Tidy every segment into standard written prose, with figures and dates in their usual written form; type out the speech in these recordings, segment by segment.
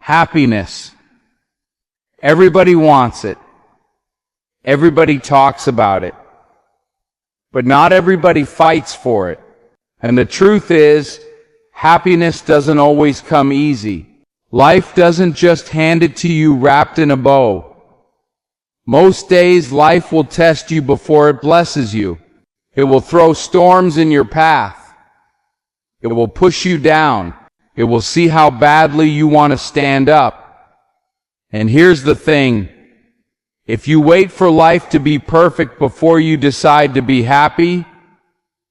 Happiness. Everybody wants it. Everybody talks about it. But not everybody fights for it. And the truth is, happiness doesn't always come easy. Life doesn't just hand it to you wrapped in a bow. Most days, life will test you before it blesses you. It will throw storms in your path. It will push you down. It will see how badly you want to stand up. And here's the thing. If you wait for life to be perfect before you decide to be happy,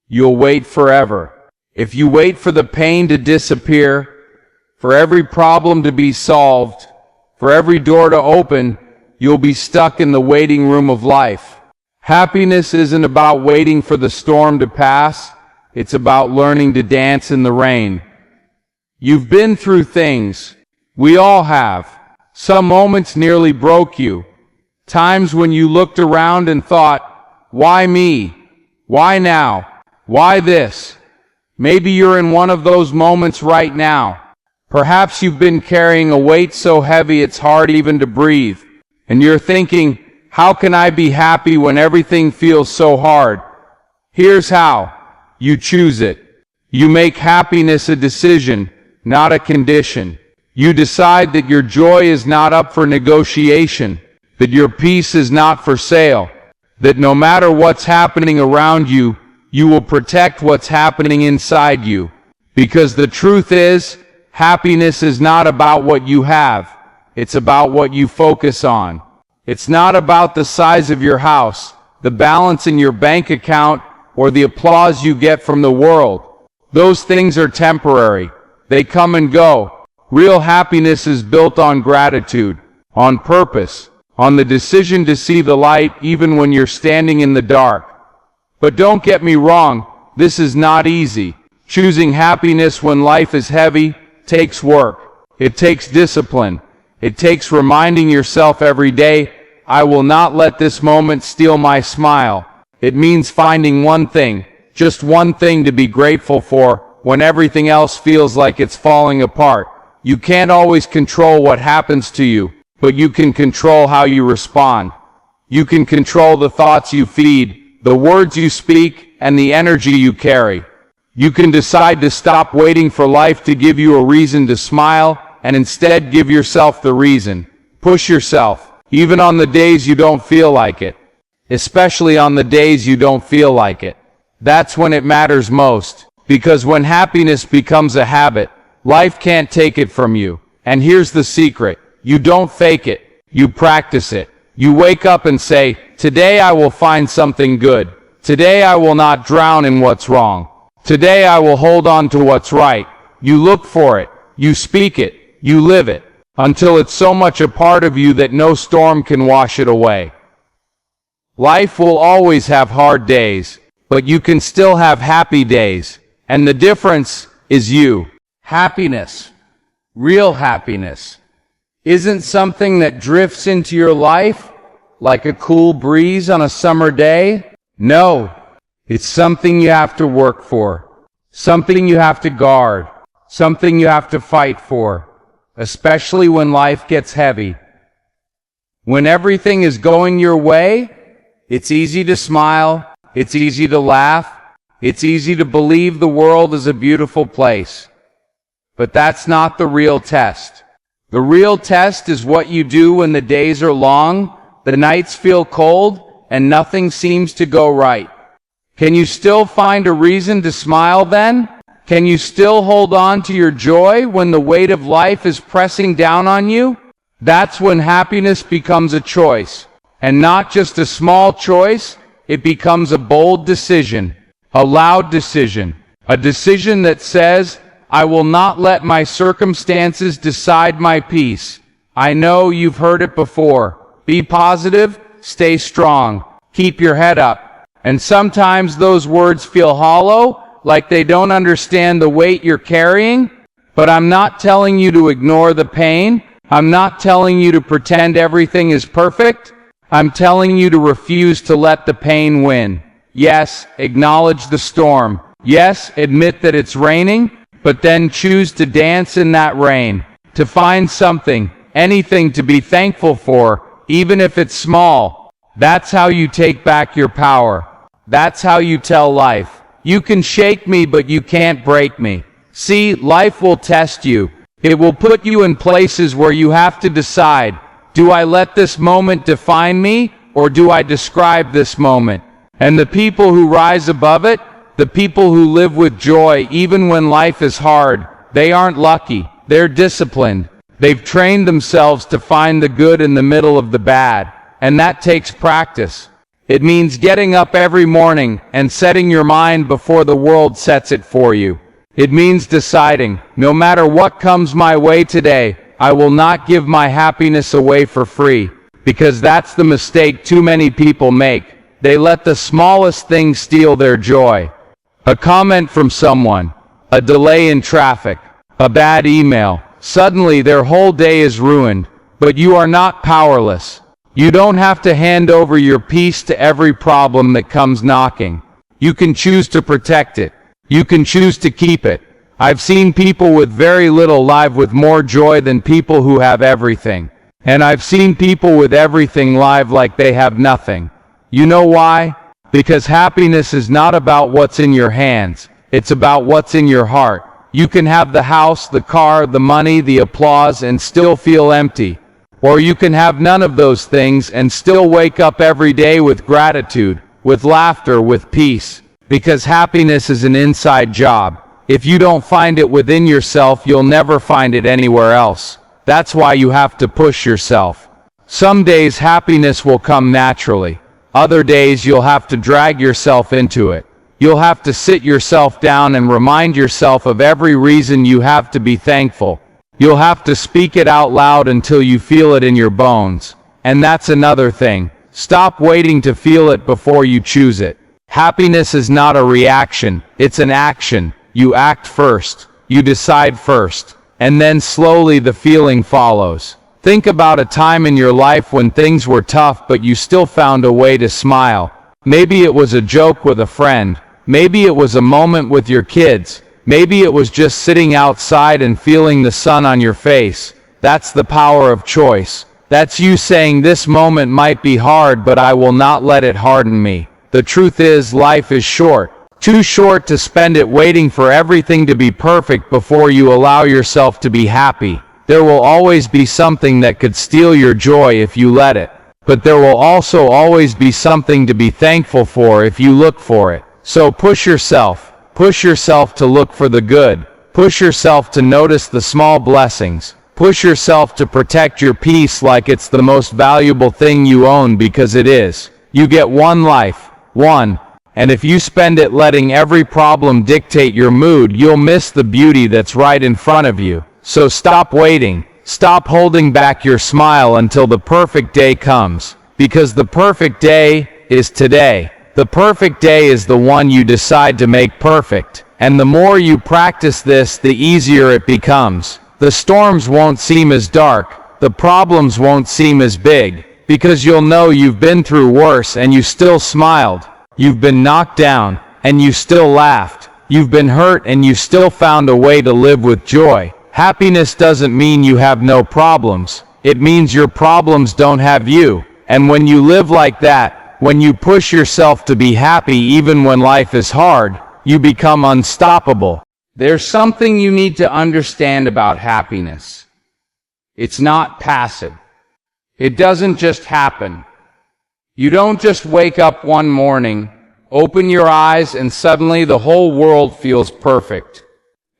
you'll wait forever. If you wait for the pain to disappear, for every problem to be solved, for every door to open, you'll be stuck in the waiting room of life. Happiness isn't about waiting for the storm to pass. It's about learning to dance in the rain. You've been through things. We all have. Some moments nearly broke you. Times when you looked around and thought, why me? Why now? Why this? Maybe you're in one of those moments right now. Perhaps you've been carrying a weight so heavy it's hard even to breathe. And you're thinking, how can I be happy when everything feels so hard? Here's how. You choose it. You make happiness a decision, not a condition. You decide that your joy is not up for negotiation, that your peace is not for sale, that no matter what's happening around you, you will protect what's happening inside you. Because the truth is, happiness is not about what you have. It's about what you focus on. It's not about the size of your house, the balance in your bank account, or the applause you get from the world. Those things are temporary. They come and go. Real happiness is built on gratitude, on purpose, on the decision to see the light even when you're standing in the dark. But don't get me wrong, this is not easy. Choosing happiness when life is heavy takes work. It takes discipline. It takes reminding yourself every day, I will not let this moment steal my smile. It means finding one thing, just one thing to be grateful for when everything else feels like it's falling apart. You can't always control what happens to you, but you can control how you respond. You can control the thoughts you feed, the words you speak, and the energy you carry. You can decide to stop waiting for life to give you a reason to smile, and instead give yourself the reason. Push yourself, even on the days you don't feel like it. Especially on the days you don't feel like it. That's when it matters most. Because when happiness becomes a habit, life can't take it from you. And here's the secret. You don't fake it. You practice it. You wake up and say, today I will find something good. Today I will not drown in what's wrong. Today I will hold on to what's right. You look for it. You speak it. You live it. Until it's so much a part of you that no storm can wash it away. Life will always have hard days, but you can still have happy days. And the difference is you. Happiness, real happiness, isn't something that drifts into your life like a cool breeze on a summer day. No, it's something you have to work for, something you have to guard, something you have to fight for, especially when life gets heavy. When everything is going your way, it's easy to smile, it's easy to laugh, it's easy to believe the world is a beautiful place. But that's not the real test. The real test is what you do when the days are long, the nights feel cold, and nothing seems to go right. Can you still find a reason to smile then? Can you still hold on to your joy when the weight of life is pressing down on you? That's when happiness becomes a choice. And not just a small choice, it becomes a bold decision, a loud decision, a decision that says, I will not let my circumstances decide my peace. I know you've heard it before. Be positive, stay strong, keep your head up. And sometimes those words feel hollow, like they don't understand the weight you're carrying. But I'm not telling you to ignore the pain. I'm not telling you to pretend everything is perfect. I'm telling you to refuse to let the pain win. Yes, acknowledge the storm. Yes, admit that it's raining, but then choose to dance in that rain, to find something, anything to be thankful for, even if it's small. That's how you take back your power. That's how you tell life, you can shake me but you can't break me. See, life will test you. It will put you in places where you have to decide, do I let this moment define me, or do I describe this moment? And the people who rise above it, the people who live with joy even when life is hard, they aren't lucky, they're disciplined. They've trained themselves to find the good in the middle of the bad, and that takes practice. It means getting up every morning and setting your mind before the world sets it for you. It means deciding, no matter what comes my way today, I will not give my happiness away for free, because that's the mistake too many people make. They let the smallest thing steal their joy. A comment from someone, a delay in traffic, a bad email. Suddenly their whole day is ruined, but you are not powerless. You don't have to hand over your peace to every problem that comes knocking. You can choose to protect it. You can choose to keep it. I've seen people with very little live with more joy than people who have everything. And I've seen people with everything live like they have nothing. You know why? Because happiness is not about what's in your hands. It's about what's in your heart. You can have the house, the car, the money, the applause, and still feel empty. Or you can have none of those things and still wake up every day with gratitude, with laughter, with peace. Because happiness is an inside job. If you don't find it within yourself, you'll never find it anywhere else. That's why you have to push yourself. Some days happiness will come naturally. Other days you'll have to drag yourself into it. You'll have to sit yourself down and remind yourself of every reason you have to be thankful. You'll have to speak it out loud until you feel it in your bones. And that's another thing. Stop waiting to feel it before you choose it. Happiness is not a reaction, it's an action. You act first, you decide first, and then slowly the feeling follows. Think about a time in your life when things were tough but you still found a way to smile. Maybe it was a joke with a friend. Maybe it was a moment with your kids. Maybe it was just sitting outside and feeling the sun on your face. That's the power of choice. That's you saying, this moment might be hard, but I will not let it harden me. The truth is, life is short. Too short to spend it waiting for everything to be perfect before you allow yourself to be happy. There will always be something that could steal your joy if you let it. But there will also always be something to be thankful for if you look for it. So push yourself. Push yourself to look for the good. Push yourself to notice the small blessings. Push yourself to protect your peace like it's the most valuable thing you own, because it is. You get one life. One. And if you spend it letting every problem dictate your mood, you'll miss the beauty that's right in front of you. So stop waiting. Stop holding back your smile until the perfect day comes. Because the perfect day is today. The perfect day is the one you decide to make perfect. And the more you practice this, the easier it becomes. The storms won't seem as dark. The problems won't seem as big. Because you'll know you've been through worse and you still smiled. You've been knocked down, and you still laughed. You've been hurt, and you still found a way to live with joy. Happiness doesn't mean you have no problems. It means your problems don't have you. And when you live like that, when you push yourself to be happy even when life is hard, you become unstoppable. There's something you need to understand about happiness. It's not passive. It doesn't just happen. You don't just wake up one morning, open your eyes, and suddenly the whole world feels perfect.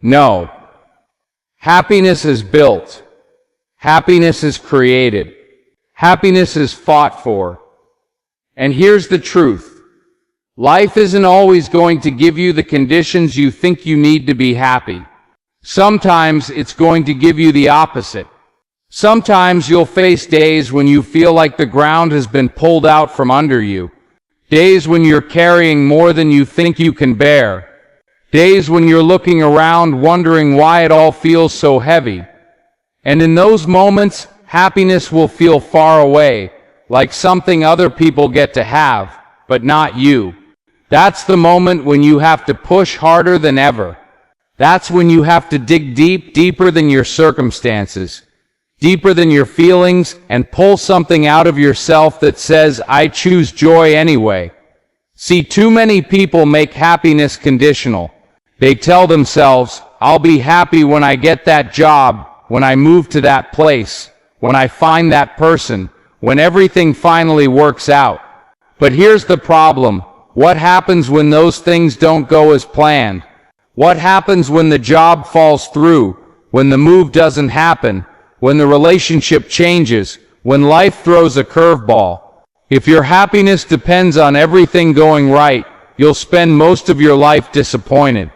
No. Happiness is built. Happiness is created. Happiness is fought for. And here's the truth. Life isn't always going to give you the conditions you think you need to be happy. Sometimes it's going to give you the opposite. Sometimes you'll face days when you feel like the ground has been pulled out from under you. Days when you're carrying more than you think you can bear. Days when you're looking around wondering why it all feels so heavy. And in those moments, happiness will feel far away, like something other people get to have, but not you. That's the moment when you have to push harder than ever. That's when you have to dig deep, deeper than your circumstances, deeper than your feelings, and pull something out of yourself that says, I choose joy anyway. See, too many people make happiness conditional. They tell themselves, I'll be happy when I get that job, when I move to that place, when I find that person, when everything finally works out. But here's the problem. What happens when those things don't go as planned? What happens when the job falls through, when the move doesn't happen, when the relationship changes, when life throws a curveball? If your happiness depends on everything going right, you'll spend most of your life disappointed.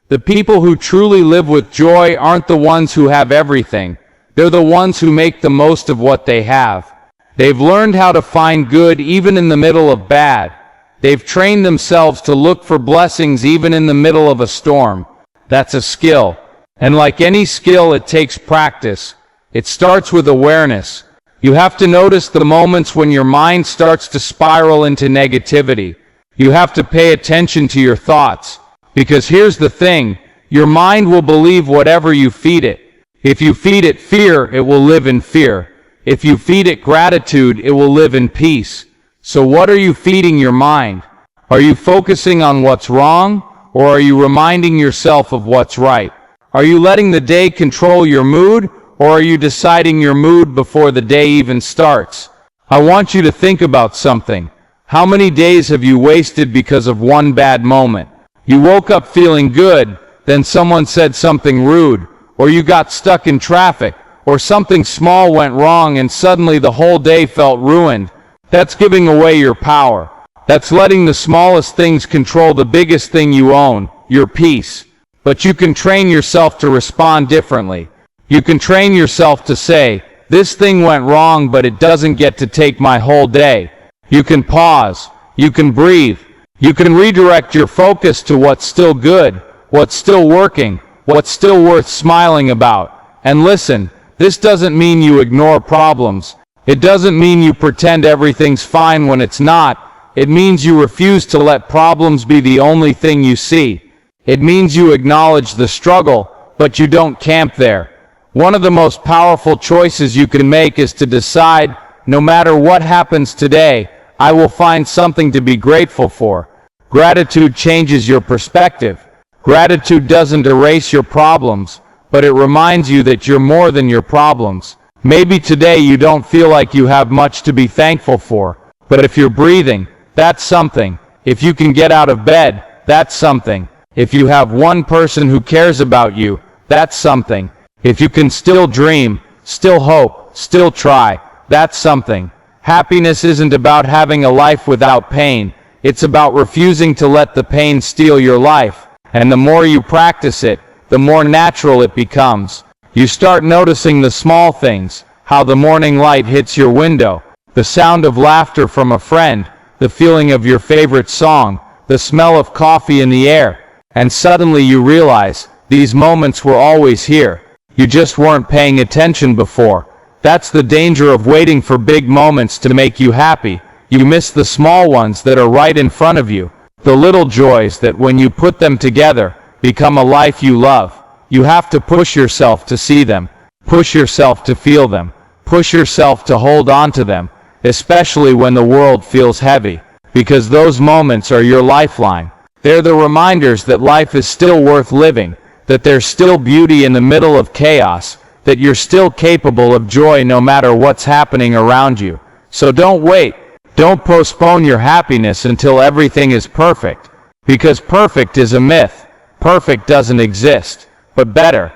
The people who truly live with joy aren't the ones who have everything. They're the ones who make the most of what they have. They've learned how to find good even in the middle of bad. They've trained themselves to look for blessings even in the middle of a storm. That's a skill. And like any skill, it takes practice. It starts with awareness. You have to notice the moments when your mind starts to spiral into negativity. You have to pay attention to your thoughts. Because here's the thing, your mind will believe whatever you feed it. If you feed it fear, it will live in fear. If you feed it gratitude, it will live in peace. So what are you feeding your mind? Are you focusing on what's wrong, or are you reminding yourself of what's right? Are you letting the day control your mood, or are you deciding your mood before the day even starts? I want you to think about something. How many days have you wasted because of one bad moment? You woke up feeling good, then someone said something rude, or you got stuck in traffic, or something small went wrong and suddenly the whole day felt ruined. That's giving away your power. That's letting the smallest things control the biggest thing you own, your peace. But you can train yourself to respond differently. You can train yourself to say, this thing went wrong, but it doesn't get to take my whole day. You can pause. You can breathe. You can redirect your focus to what's still good, what's still working, what's still worth smiling about. And listen, this doesn't mean you ignore problems. It doesn't mean you pretend everything's fine when it's not. It means you refuse to let problems be the only thing you see. It means you acknowledge the struggle, but you don't camp there. One of the most powerful choices you can make is to decide, no matter what happens today, I will find something to be grateful for. Gratitude changes your perspective. Gratitude doesn't erase your problems, but it reminds you that you're more than your problems. Maybe today you don't feel like you have much to be thankful for, but if you're breathing, that's something. If you can get out of bed, that's something. If you have one person who cares about you, that's something. If you can still dream, still hope, still try, that's something. Happiness isn't about having a life without pain. It's about refusing to let the pain steal your life. And the more you practice it, the more natural it becomes. You start noticing the small things, how the morning light hits your window, the sound of laughter from a friend, the feeling of your favorite song, the smell of coffee in the air. And suddenly you realize, these moments were always here. You just weren't paying attention before. That's the danger of waiting for big moments to make you happy. You miss the small ones that are right in front of you. The little joys that when you put them together, become a life you love. You have to push yourself to see them. Push yourself to feel them. Push yourself to hold on to them, especially when the world feels heavy. Because those moments are your lifeline. They're the reminders that life is still worth living, that there's still beauty in the middle of chaos, that you're still capable of joy no matter what's happening around you. So don't wait. Don't postpone your happiness until everything is perfect. Because perfect is a myth. Perfect doesn't exist. But better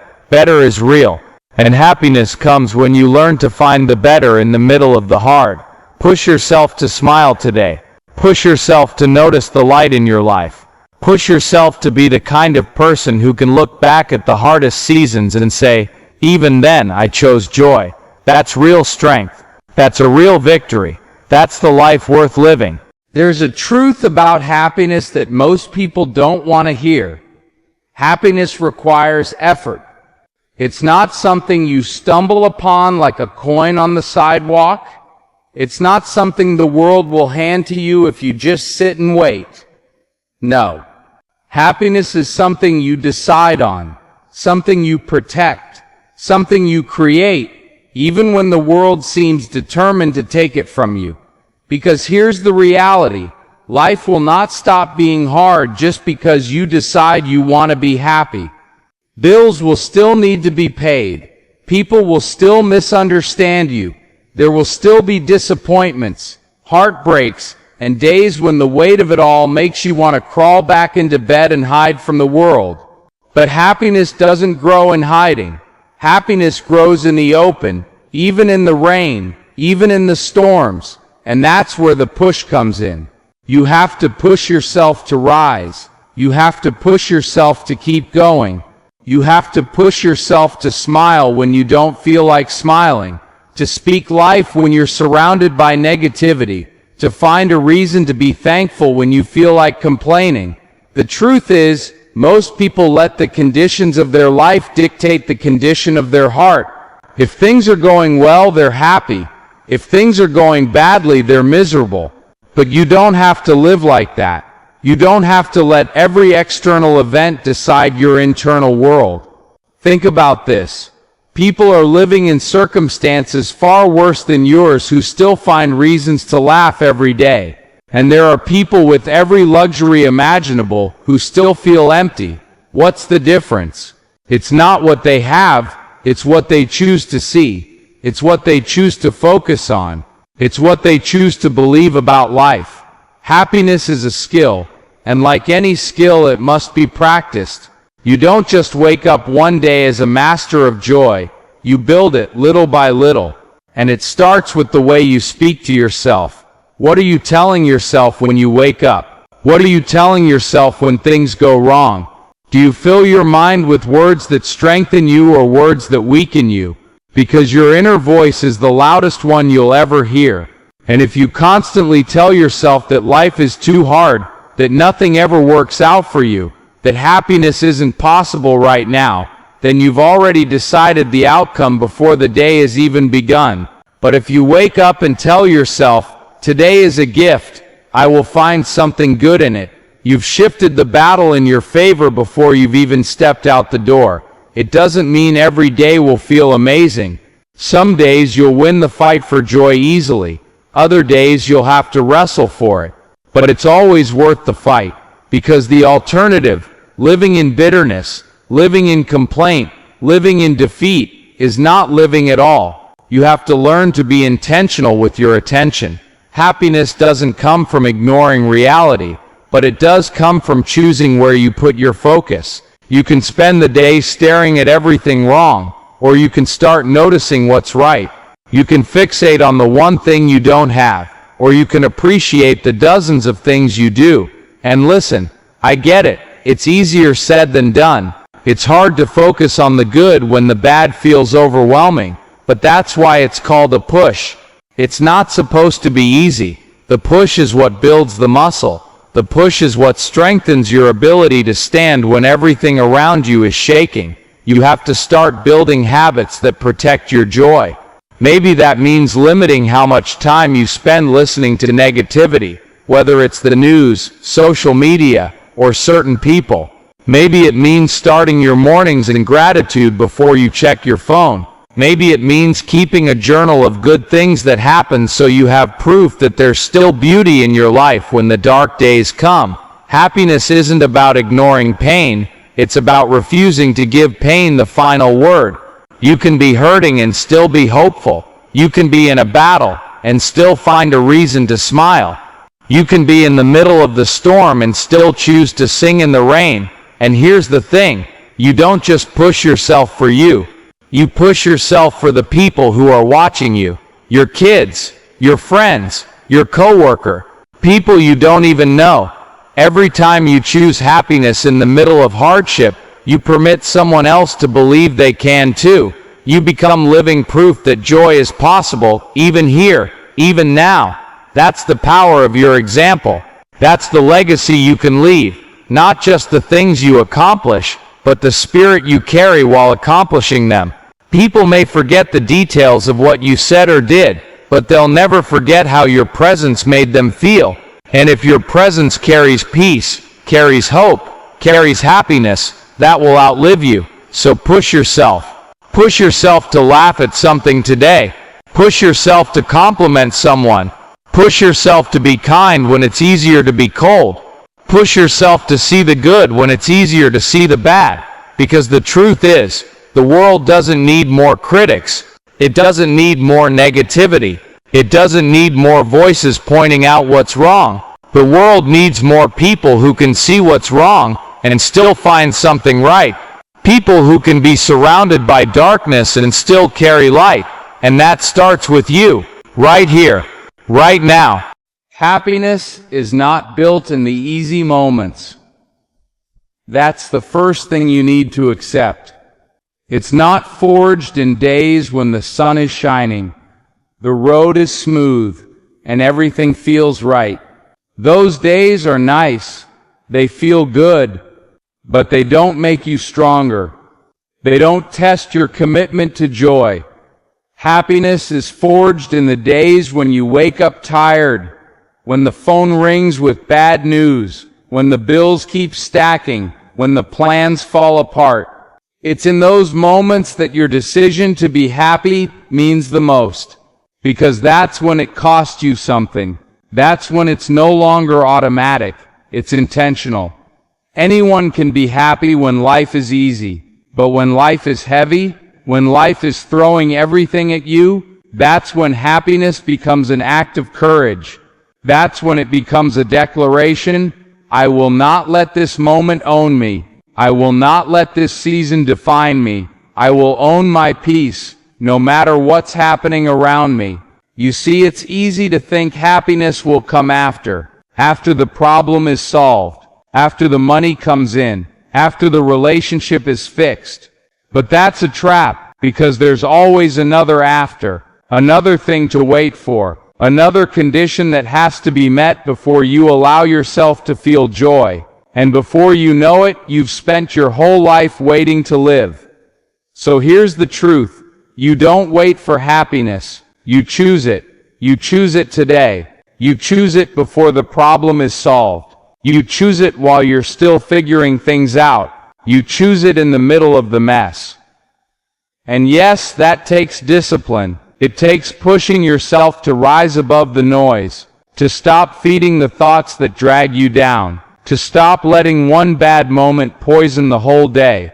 is real. And happiness comes when you learn to find the better in the middle of the hard. Push yourself to smile today. Push yourself to notice the light in your life. Push yourself to be the kind of person who can look back at the hardest seasons and say, even then I chose joy. That's real strength. That's a real victory. That's the life worth living. There's a truth about happiness that most people don't want to hear. Happiness requires effort. It's not something you stumble upon like a coin on the sidewalk. It's not something the world will hand to you if you just sit and wait. No. Happiness is something you decide on, something you protect, something you create, even when the world seems determined to take it from you. Because here's the reality: life will not stop being hard just because you decide you want to be happy. Bills will still need to be paid. People will still misunderstand you. There will still be disappointments, heartbreaks, and days when the weight of it all makes you want to crawl back into bed and hide from the world. But happiness doesn't grow in hiding. Happiness grows in the open, even in the rain, even in the storms. And that's where the push comes in. You have to push yourself to rise. You have to push yourself to keep going. You have to push yourself to smile when you don't feel like smiling, to speak life when you're surrounded by negativity, to find a reason to be thankful when you feel like complaining. The truth is, most people let the conditions of their life dictate the condition of their heart. If things are going well, they're happy. If things are going badly, they're miserable. But you don't have to live like that. You don't have to let every external event decide your internal world. Think about this. People are living in circumstances far worse than yours who still find reasons to laugh every day. And there are people with every luxury imaginable who still feel empty. What's the difference? It's not what they have, it's what they choose to see. It's what they choose to focus on. It's what they choose to believe about life. Happiness is a skill, and like any skill, it must be practiced. You don't just wake up one day as a master of joy. You build it little by little. And it starts with the way you speak to yourself. What are you telling yourself when you wake up? What are you telling yourself when things go wrong? Do you fill your mind with words that strengthen you or words that weaken you? Because your inner voice is the loudest one you'll ever hear. And if you constantly tell yourself that life is too hard, that nothing ever works out for you, that happiness isn't possible right now, then you've already decided the outcome before the day has even begun. But if you wake up and tell yourself, today is a gift, I will find something good in it, you've shifted the battle in your favor before you've even stepped out the door. It doesn't mean every day will feel amazing. Some days you'll win the fight for joy easily. Other days you'll have to wrestle for it. But it's always worth the fight, because the alternative, living in bitterness, living in complaint, living in defeat, is not living at all. You have to learn to be intentional with your attention. Happiness doesn't come from ignoring reality, but it does come from choosing where you put your focus. You can spend the day staring at everything wrong, or you can start noticing what's right. You can fixate on the one thing you don't have, or you can appreciate the dozens of things you do. And listen, I get it. It's easier said than done. It's hard to focus on the good when the bad feels overwhelming, but that's why it's called a push. It's not supposed to be easy. The push is what builds the muscle. The push is what strengthens your ability to stand when everything around you is shaking. You have to start building habits that protect your joy. Maybe that means limiting how much time you spend listening to negativity, whether it's the news, social media, or certain people. Maybe it means starting your mornings in gratitude before you check your phone. Maybe it means keeping a journal of good things that happen so you have proof that there's still beauty in your life when the dark days come. Happiness isn't about ignoring pain, it's about refusing to give pain the final word. You can be hurting and still be hopeful. You can be in a battle and still find a reason to smile. You can be in the middle of the storm and still choose to sing in the rain. And here's the thing, you don't just push yourself for you. You push yourself for the people who are watching you. Your kids, your friends, your coworker, people you don't even know. Every time you choose happiness in the middle of hardship, you permit someone else to believe they can too. You become living proof that joy is possible, even here, even now. That's the power of your example. That's the legacy you can leave. Not just the things you accomplish, but the spirit you carry while accomplishing them. People may forget the details of what you said or did, but they'll never forget how your presence made them feel. And if your presence carries peace, carries hope, carries happiness that will outlive you. So push yourself. Push yourself to laugh at something today. Push yourself to compliment someone. Push yourself to be kind when it's easier to be cold. Push yourself to see the good when it's easier to see the bad. Because the truth is, the world doesn't need more critics. It doesn't need more negativity. It doesn't need more voices pointing out what's wrong. The world needs more people who can see what's wrong and still find something right. People who can be surrounded by darkness and still carry light. And that starts with you, right here, right now. Happiness is not built in the easy moments. That's the first thing you need to accept. It's not forged in days when the sun is shining, the road is smooth, and everything feels right. Those days are nice, they feel good, but they don't make you stronger. They don't test your commitment to joy. Happiness is forged in the days when you wake up tired, when the phone rings with bad news, when the bills keep stacking, when the plans fall apart. It's in those moments that your decision to be happy means the most, because that's when it costs you something. That's when it's no longer automatic, it's intentional. Anyone can be happy when life is easy, but when life is heavy, when life is throwing everything at you, that's when happiness becomes an act of courage. That's when it becomes a declaration: I will not let this moment own me. I will not let this season define me. I will own my peace, no matter what's happening around me. You see, it's easy to think happiness will come after the problem is solved, after the money comes in, after the relationship is fixed. But that's a trap, because there's always another after, another thing to wait for, another condition that has to be met before you allow yourself to feel joy. And before you know it, you've spent your whole life waiting to live. So here's the truth. You don't wait for happiness. You choose it. You choose it today. You choose it before the problem is solved. You choose it while you're still figuring things out. You choose it in the middle of the mess. And yes, that takes discipline. It takes pushing yourself to rise above the noise, to stop feeding the thoughts that drag you down, to stop letting one bad moment poison the whole day.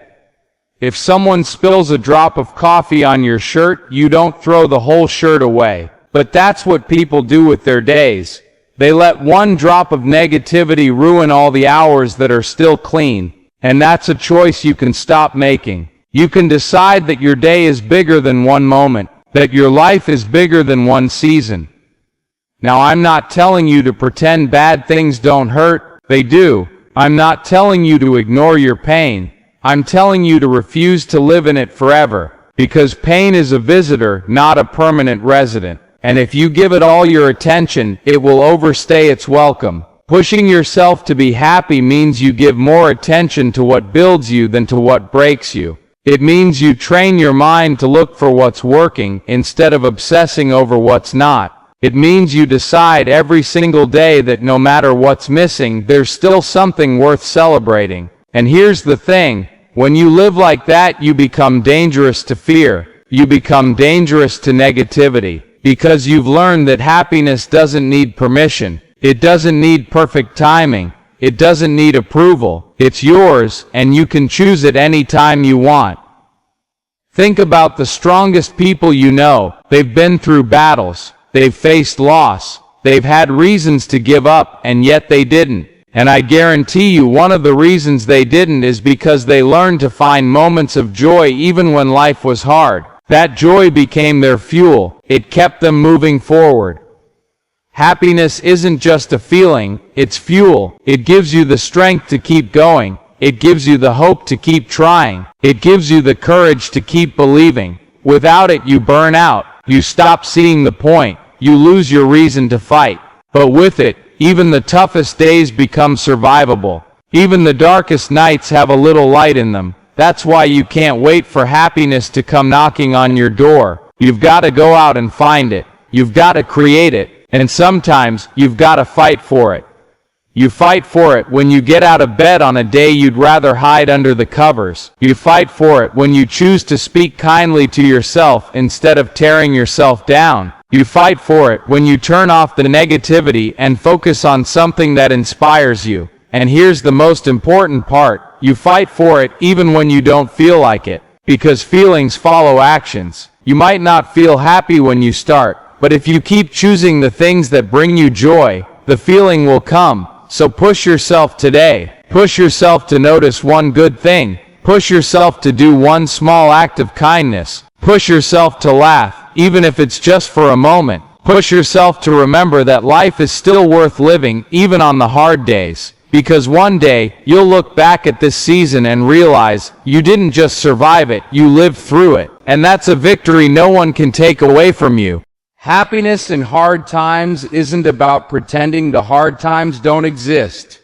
If someone spills a drop of coffee on your shirt, you don't throw the whole shirt away. But that's what people do with their days. They let one drop of negativity ruin all the hours that are still clean. And that's a choice you can stop making. You can decide that your day is bigger than one moment, that your life is bigger than one season. Now, I'm not telling you to pretend bad things don't hurt. They do. I'm not telling you to ignore your pain. I'm telling you to refuse to live in it forever, because pain is a visitor, not a permanent resident. And if you give it all your attention, it will overstay its welcome. Pushing yourself to be happy means you give more attention to what builds you than to what breaks you. It means you train your mind to look for what's working instead of obsessing over what's not. It means you decide every single day that no matter what's missing, there's still something worth celebrating. And here's the thing, when you live like that, you become dangerous to fear. You become dangerous to negativity, because you've learned that happiness doesn't need permission. It doesn't need perfect timing. It doesn't need approval. It's yours, and you can choose it any time you want. Think about the strongest people you know. They've been through battles. They've faced loss. They've had reasons to give up, and yet they didn't. And I guarantee you one of the reasons they didn't is because they learned to find moments of joy even when life was hard. That joy became their fuel. It kept them moving forward. Happiness isn't just a feeling, it's fuel. It gives you the strength to keep going. It gives you the hope to keep trying. It gives you the courage to keep believing. Without it, you burn out. You stop seeing the point. You lose your reason to fight. But with it, even the toughest days become survivable. Even the darkest nights have a little light in them. That's why you can't wait for happiness to come knocking on your door. You've got to go out and find it. You've got to create it. And sometimes, you've got to fight for it. You fight for it when you get out of bed on a day you'd rather hide under the covers. You fight for it when you choose to speak kindly to yourself instead of tearing yourself down. You fight for it when you turn off the negativity and focus on something that inspires you. And here's the most important part. You fight for it even when you don't feel like it. Because feelings follow actions. You might not feel happy when you start, but if you keep choosing the things that bring you joy, the feeling will come. So push yourself today. Push yourself to notice one good thing. Push yourself to do one small act of kindness. Push yourself to laugh, even if it's just for a moment. Push yourself to remember that life is still worth living, even on the hard days. Because one day, you'll look back at this season and realize you didn't just survive it, you lived through it. And that's a victory no one can take away from you. Happiness in hard times isn't about pretending the hard times don't exist.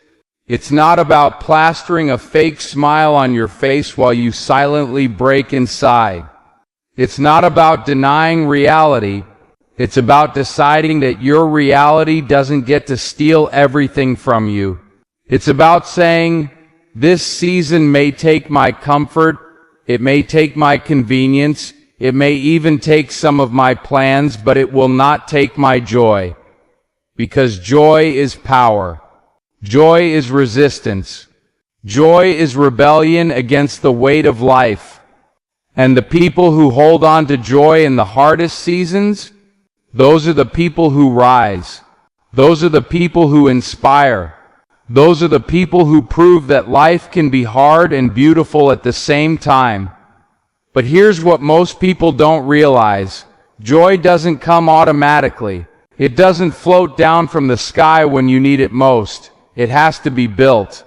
It's not about plastering a fake smile on your face while you silently break inside. It's not about denying reality. It's about deciding that your reality doesn't get to steal everything from you. It's about saying, this season may take my comfort, it may take my convenience, it may even take some of my plans, but it will not take my joy. Because joy is power. Joy is resistance. Joy is rebellion against the weight of life. And the people who hold on to joy in the hardest seasons, those are the people who rise. Those are the people who inspire. Those are the people who prove that life can be hard and beautiful at the same time. But here's what most people don't realize. Joy doesn't come automatically. It doesn't float down from the sky when you need it most. It has to be built.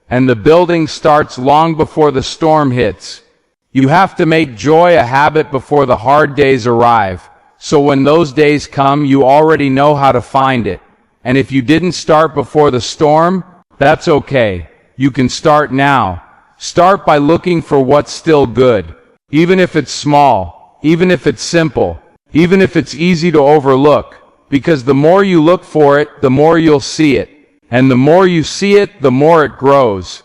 And the building starts long before the storm hits. You have to make joy a habit before the hard days arrive. So when those days come, you already know how to find it. And if you didn't start before the storm, that's okay. You can start now. Start by looking for what's still good. Even if it's small, even if it's simple, even if it's easy to overlook. Because the more you look for it, the more you'll see it. And the more you see it, the more it grows.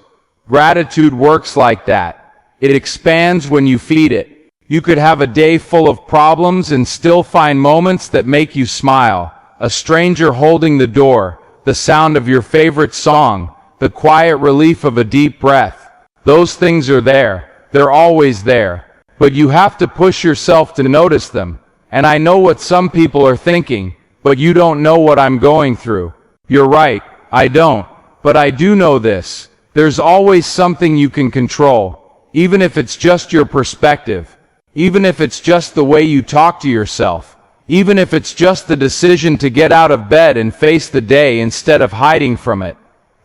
Gratitude works like that. It expands when you feed it. You could have a day full of problems and still find moments that make you smile. A stranger holding the door, the sound of your favorite song, the quiet relief of a deep breath. Those things are there. They're always there. But you have to push yourself to notice them. And I know what some people are thinking, but you don't know what I'm going through. You're right, I don't. But I do know this. There's always something you can control. Even if it's just your perspective. Even if it's just the way you talk to yourself. Even if it's just the decision to get out of bed and face the day instead of hiding from it.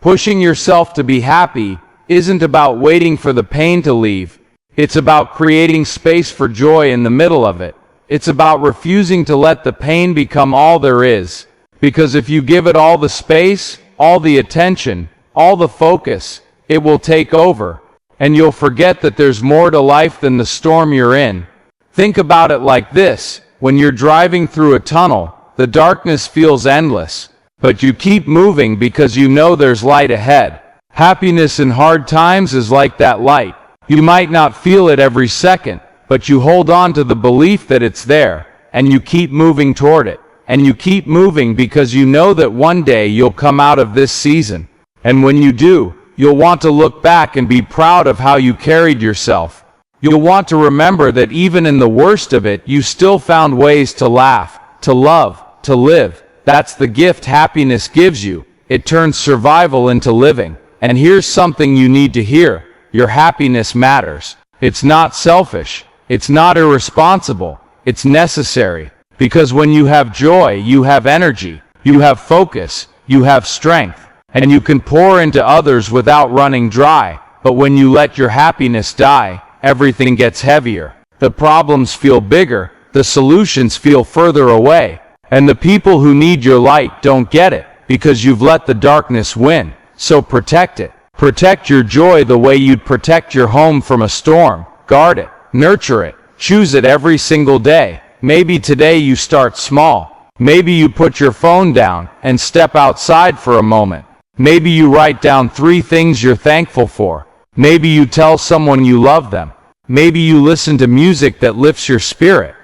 Pushing yourself to be happy isn't about waiting for the pain to leave. It's about creating space for joy in the middle of it. It's about refusing to let the pain become all there is. Because if you give it all the space, all the attention, all the focus, it will take over. And you'll forget that there's more to life than the storm you're in. Think about it like this. When you're driving through a tunnel, the darkness feels endless. But you keep moving because you know there's light ahead. Happiness in hard times is like that light. You might not feel it every second, but you hold on to the belief that it's there, and you keep moving toward it. And you keep moving because you know that one day you'll come out of this season. And when you do, you'll want to look back and be proud of how you carried yourself. You'll want to remember that even in the worst of it, you still found ways to laugh, to love, to live. That's the gift happiness gives you. It turns survival into living. And here's something you need to hear. Your happiness matters. It's not selfish. It's not irresponsible. It's necessary. Because when you have joy, you have energy. You have focus. You have strength. And you can pour into others without running dry. But when you let your happiness die, everything gets heavier. The problems feel bigger. The solutions feel further away. And the people who need your light don't get it, because you've let the darkness win. So protect it. Protect your joy the way you'd protect your home from a storm. Guard it. Nurture it. Choose it every single day. Maybe today you start small. Maybe you put your phone down and step outside for a moment. Maybe you write down 3 things you're thankful for. Maybe you tell someone you love them. Maybe you listen to music that lifts your spirit.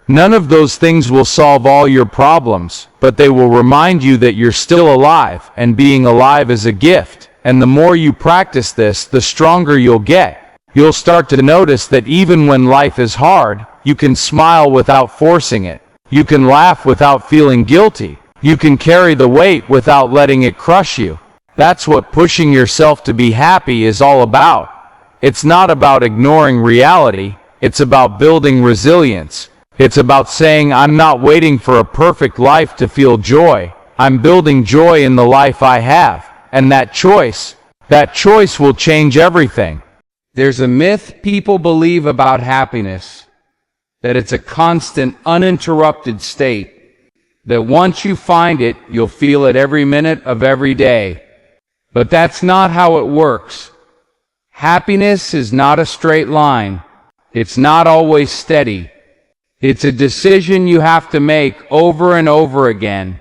None of those things will solve all your problems, but they will remind you that you're still alive, and being alive is a gift. And the more you practice this, the stronger you'll get. You'll start to notice that even when life is hard, you can smile without forcing it. You can laugh without feeling guilty. You can carry the weight without letting it crush you. That's what pushing yourself to be happy is all about. It's not about ignoring reality. It's about building resilience. It's about saying, I'm not waiting for a perfect life to feel joy. I'm building joy in the life I have. And that choice will change everything. There's a myth people believe about happiness, that it's a constant, uninterrupted state, that once you find it, you'll feel it every minute of every day. But that's not how it works. Happiness is not a straight line. It's not always steady. It's a decision you have to make over and over again,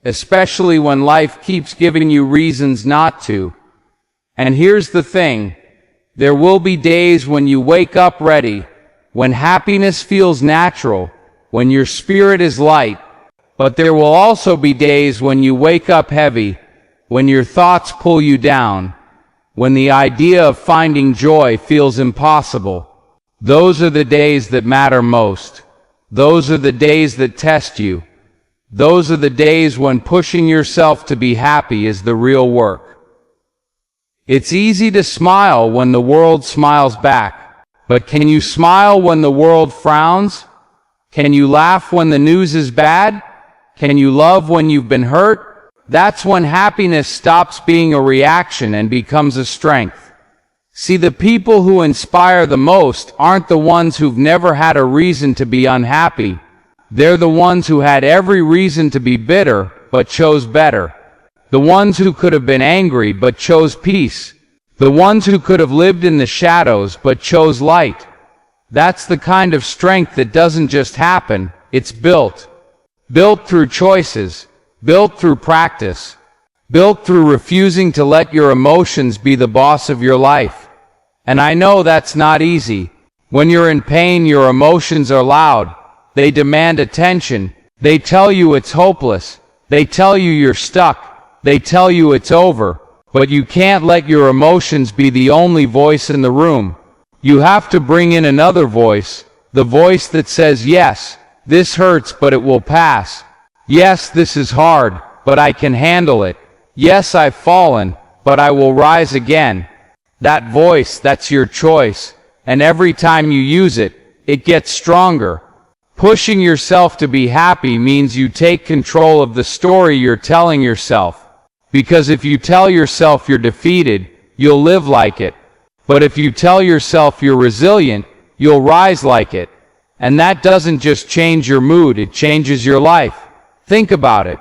especially when life keeps giving you reasons not to. And here's the thing, there will be days when you wake up ready, when happiness feels natural, when your spirit is light, but there will also be days when you wake up heavy, when your thoughts pull you down, when the idea of finding joy feels impossible. Those are the days that matter most. Those are the days that test you. Those are the days when pushing yourself to be happy is the real work. It's easy to smile when the world smiles back, but can you smile when the world frowns? Can you laugh when the news is bad? Can you love when you've been hurt? That's when happiness stops being a reaction and becomes a strength. See, the people who inspire the most aren't the ones who've never had a reason to be unhappy. They're the ones who had every reason to be bitter, but chose better. The ones who could have been angry, but chose peace. The ones who could have lived in the shadows, but chose light. That's the kind of strength that doesn't just happen, it's built. Built through choices. Built through practice. Built through refusing to let your emotions be the boss of your life. And I know that's not easy. When you're in pain, your emotions are loud. They demand attention. They tell you it's hopeless. They tell you you're stuck. They tell you it's over. But you can't let your emotions be the only voice in the room. You have to bring in another voice, the voice that says, yes, this hurts, but it will pass. Yes, this is hard, but I can handle it. Yes, I've fallen, but I will rise again. That voice, that's your choice. And every time you use it, it gets stronger. Pushing yourself to be happy means you take control of the story you're telling yourself. Because if you tell yourself you're defeated, you'll live like it. But if you tell yourself you're resilient, you'll rise like it. And that doesn't just change your mood, it changes your life. Think about it.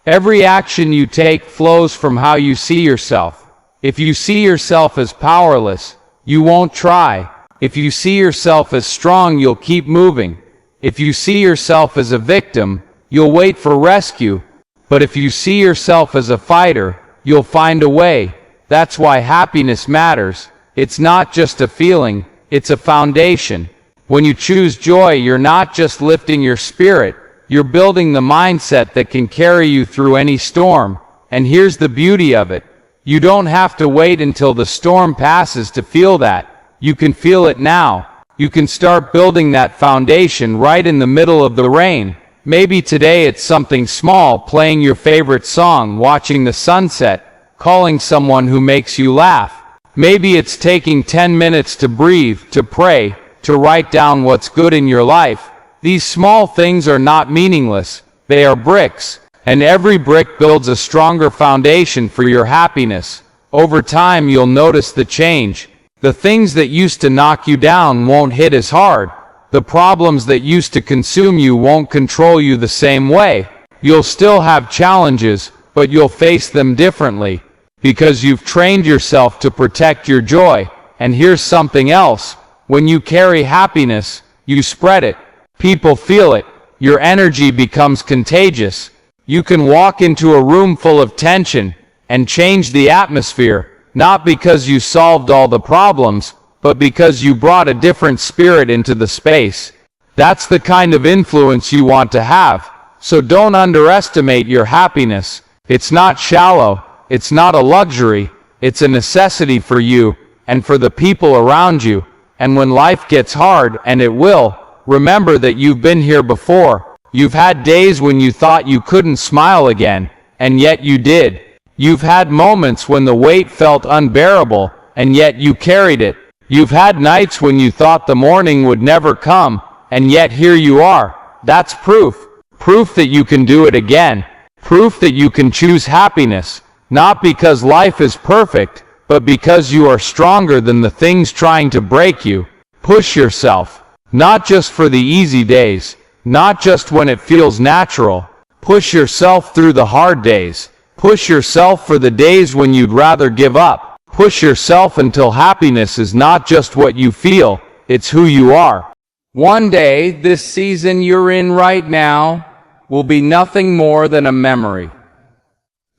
Every action you take flows from how you see yourself. If you see yourself as powerless, you won't try. If you see yourself as strong, you'll keep moving. If you see yourself as a victim, you'll wait for rescue. But if you see yourself as a fighter, you'll find a way. That's why happiness matters. It's not just a feeling, it's a foundation. When you choose joy, you're not just lifting your spirit, you're building the mindset that can carry you through any storm. And here's the beauty of it. You don't have to wait until the storm passes to feel that. You can feel it now. You can start building that foundation right in the middle of the rain. Maybe today it's something small, playing your favorite song, watching the sunset, calling someone who makes you laugh. Maybe it's taking 10 minutes to breathe, to pray, to write down what's good in your life. These small things are not meaningless. They are bricks. And every brick builds a stronger foundation for your happiness. Over time, you'll notice the change. The things that used to knock you down won't hit as hard. The problems that used to consume you won't control you the same way. You'll still have challenges, but you'll face them differently. Because you've trained yourself to protect your joy. And here's something else. When you carry happiness, you spread it. People feel it. Your energy becomes contagious. You can walk into a room full of tension, and changed the atmosphere, not because you solved all the problems, but because you brought a different spirit into the space. That's the kind of influence you want to have. So don't underestimate your happiness. It's not shallow, it's not a luxury, it's a necessity for you and for the people around you. And when life gets hard, and it will, remember that you've been here before. You've had days when you thought you couldn't smile again, and yet you did. You've had moments when the weight felt unbearable, and yet you carried it. You've had nights when you thought the morning would never come, and yet here you are. That's proof. Proof that you can do it again. Proof that you can choose happiness, not because life is perfect, but because you are stronger than the things trying to break you. Push yourself, not just for the easy days, not just when it feels natural. Push yourself through the hard days. Push yourself for the days when you'd rather give up. Push yourself until happiness is not just what you feel, it's who you are. One day, this season you're in right now will be nothing more than a memory.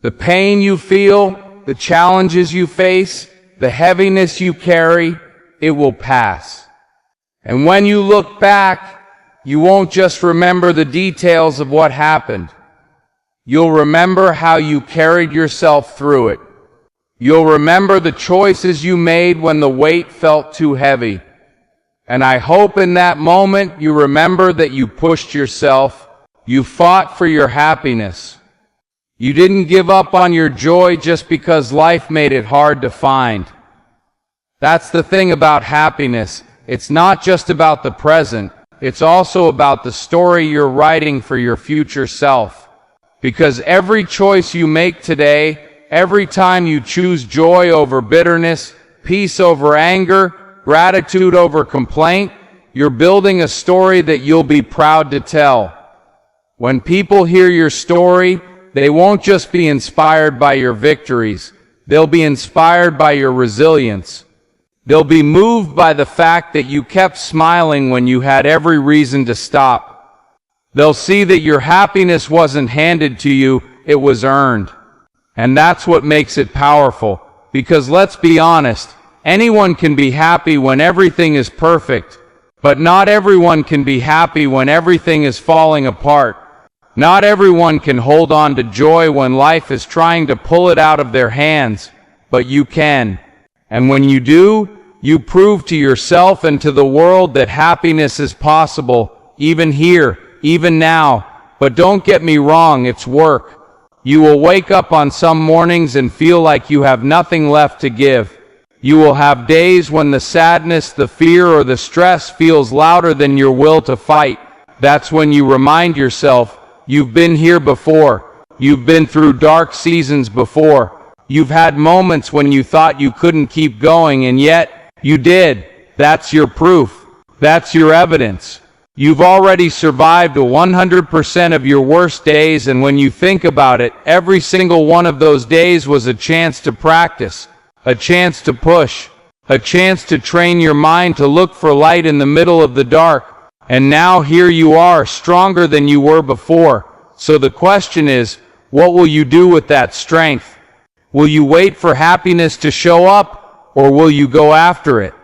The pain you feel, the challenges you face, the heaviness you carry, it will pass. And when you look back, you won't just remember the details of what happened. You'll remember how you carried yourself through it. You'll remember the choices you made when the weight felt too heavy. And I hope in that moment you remember that you pushed yourself. You fought for your happiness. You didn't give up on your joy just because life made it hard to find. That's the thing about happiness. It's not just about the present. It's also about the story you're writing for your future self. Because every choice you make today, every time you choose joy over bitterness, peace over anger, gratitude over complaint, you're building a story that you'll be proud to tell. When people hear your story, they won't just be inspired by your victories. They'll be inspired by your resilience. They'll be moved by the fact that you kept smiling when you had every reason to stop. They'll see that your happiness wasn't handed to you, it was earned. And that's what makes it powerful. Because let's be honest, anyone can be happy when everything is perfect, but not everyone can be happy when everything is falling apart. Not everyone can hold on to joy when life is trying to pull it out of their hands, but you can. And when you do, you prove to yourself and to the world that happiness is possible, even here, even now. But don't get me wrong, it's work. You will wake up on some mornings and feel like you have nothing left to give. You will have days when the sadness, the fear, or the stress feels louder than your will to fight. That's when you remind yourself, you've been here before. You've been through dark seasons before. You've had moments when you thought you couldn't keep going, and yet you did. That's your proof. That's your evidence. You've already survived 100% of your worst days, and when you think about it, every single one of those days was a chance to practice, a chance to push, a chance to train your mind to look for light in the middle of the dark. And now here you are, stronger than you were before. So the question is, what will you do with that strength? Will you wait for happiness to show up, or will you go after it?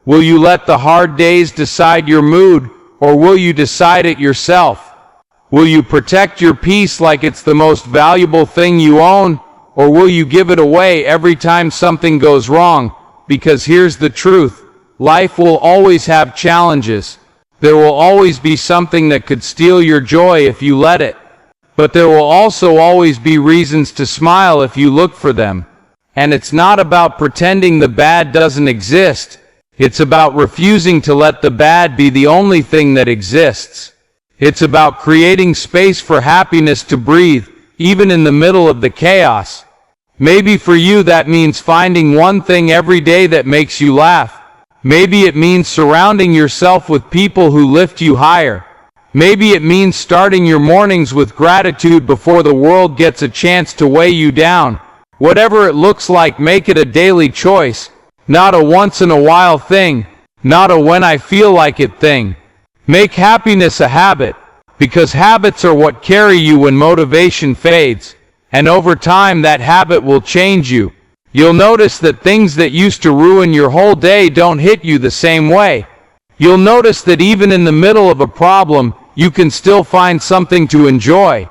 Will you let the hard days decide your mood, or will you decide it yourself? Will you protect your peace like it's the most valuable thing you own, or will you give it away every time something goes wrong? Because here's the truth, life will always have challenges. There will always be something that could steal your joy if you let it. But there will also always be reasons to smile if you look for them. And it's not about pretending the bad doesn't exist. It's about refusing to let the bad be the only thing that exists. It's about creating space for happiness to breathe, even in the middle of the chaos. Maybe for you that means finding one thing every day that makes you laugh. Maybe it means surrounding yourself with people who lift you higher. Maybe it means starting your mornings with gratitude before the world gets a chance to weigh you down. Whatever it looks like, make it a daily choice, not a once-in-a-while thing, not a when I feel like it thing. Make happiness a habit, because habits are what carry you when motivation fades. And over time, that habit will change you. You'll notice that things that used to ruin your whole day don't hit you the same way. You'll notice that even in the middle of a problem, you can still find something to enjoy.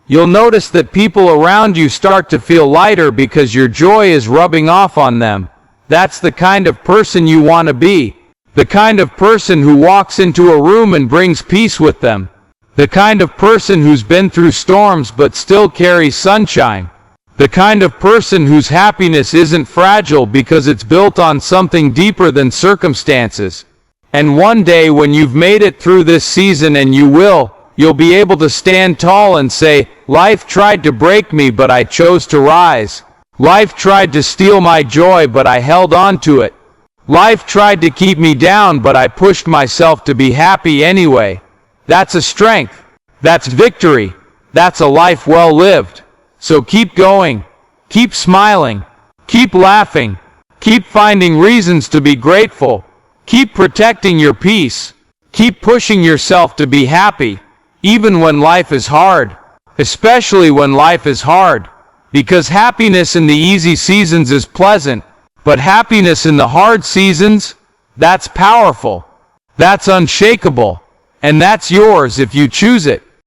You'll notice that people around you start to feel lighter because your joy is rubbing off on them. That's the kind of person you want to be. The kind of person who walks into a room and brings peace with them. The kind of person who's been through storms but still carries sunshine. The kind of person whose happiness isn't fragile because it's built on something deeper than circumstances. And one day when you've made it through this season, and you'll be able to stand tall and say, "Life tried to break me, but I chose to rise. Life tried to steal my joy, but I held on to it. Life tried to keep me down, but I pushed myself to be happy anyway." That's a strength. That's victory. That's a life well lived. So keep going. Keep smiling. Keep laughing. Keep finding reasons to be grateful. Keep protecting your peace. Keep pushing yourself to be happy, even when life is hard. Especially when life is hard. Because happiness in the easy seasons is pleasant, but happiness in the hard seasons, that's powerful. That's unshakable. And that's yours if you choose it.